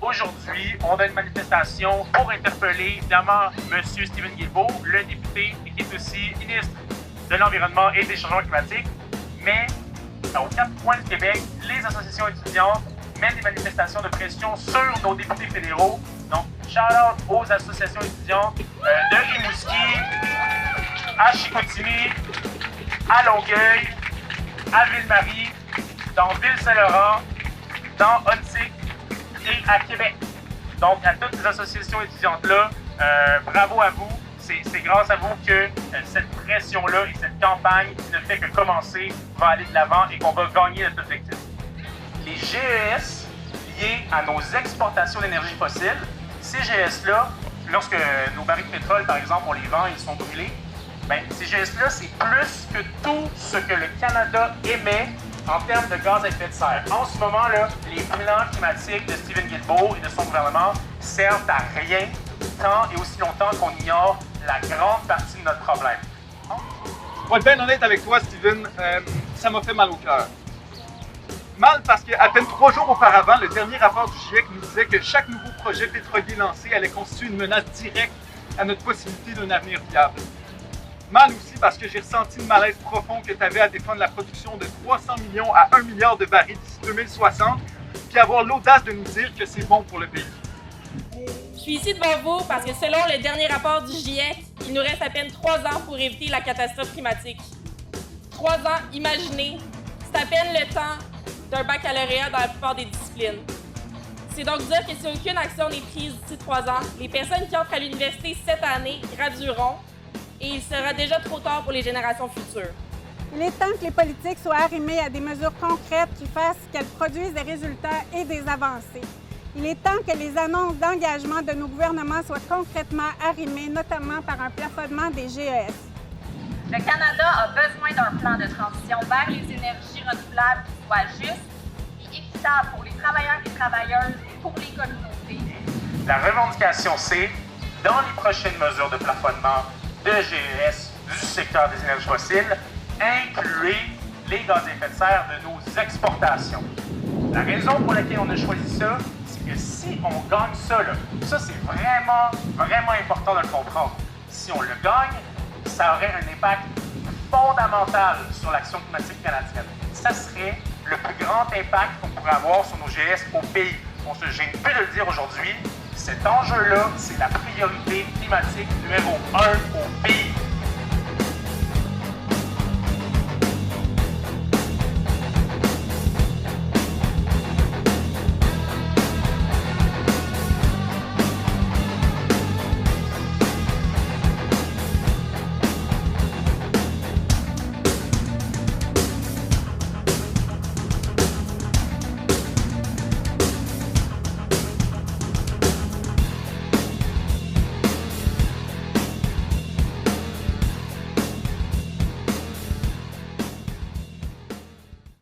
Aujourd'hui, on a une manifestation pour interpeller évidemment M. Stephen Guilbeault, le député qui est aussi ministre de l'Environnement et des Changements climatiques. Mais aux 4 coins du Québec, les associations étudiantes mènent des manifestations de pression sur nos députés fédéraux. Donc, shout-out aux associations étudiantes de Rimouski, à Chicoutimi, à Longueuil, à Ville-Marie, dans Ville-Saint-Laurent, dans Ottawa et à Québec. Donc, à toutes ces associations étudiantes-là, bravo à vous. C'est grâce à vous que cette pression-là et cette campagne qui ne fait que commencer va aller de l'avant et qu'on va gagner notre objectif. Les GES liés à nos exportations d'énergie fossile, ces GES-là, lorsque nos barils de pétrole, par exemple, on les vend et ils sont brûlés, bien, ces GES-là, c'est plus que tout ce que le Canada émet en termes de gaz à effet de serre. En ce moment, là, les plans climatiques de Stephen Guilbeault et de son gouvernement servent à rien tant et aussi longtemps qu'on ignore la grande partie de notre problème. Pour être bien honnête avec toi, Stephen, ça m'a fait mal au cœur. Mal parce qu'à peine 3 jours auparavant, le dernier rapport du GIEC nous disait que chaque nouveau projet pétrolier lancé allait constituer une menace directe à notre possibilité d'un avenir viable. Mal aussi parce que j'ai ressenti le malaise profond que tu avais à défendre la production de 300 millions à 1 milliard de barils d'ici 2060, puis avoir l'audace de nous dire que c'est bon pour le pays. Je suis ici devant vous parce que selon le dernier rapport du GIEC, il nous reste à peine 3 ans pour éviter la catastrophe climatique. 3 ans, imaginez, c'est à peine le temps d'un baccalauréat dans la plupart des disciplines. C'est donc dire que si aucune action n'est prise d'ici 3 ans, les personnes qui entrent à l'université cette année gradueront et il sera déjà trop tard pour les générations futures. Il est temps que les politiques soient arrimées à des mesures concrètes qui fassent qu'elles produisent des résultats et des avancées. Il est temps que les annonces d'engagement de nos gouvernements soient concrètement arrimées, notamment par un plafonnement des GES. Le Canada a besoin d'un plan de transition vers les énergies renouvelables qui soit juste et équitable pour les travailleurs et travailleuses et pour les communautés. La revendication, c'est, dans les prochaines mesures de plafonnement de GES du secteur des énergies fossiles, incluez les gaz à effet de serre de nos exportations. La raison pour laquelle on a choisi ça, c'est que si on gagne ça, là, ça c'est vraiment important de le comprendre. Si on le gagne, ça aurait un impact fondamental sur l'action climatique canadienne. Ça serait le plus grand impact qu'on pourrait avoir sur nos GS au pays. On se gêne plus de le dire aujourd'hui. Cet enjeu-là, c'est la priorité climatique numéro 1 au pays.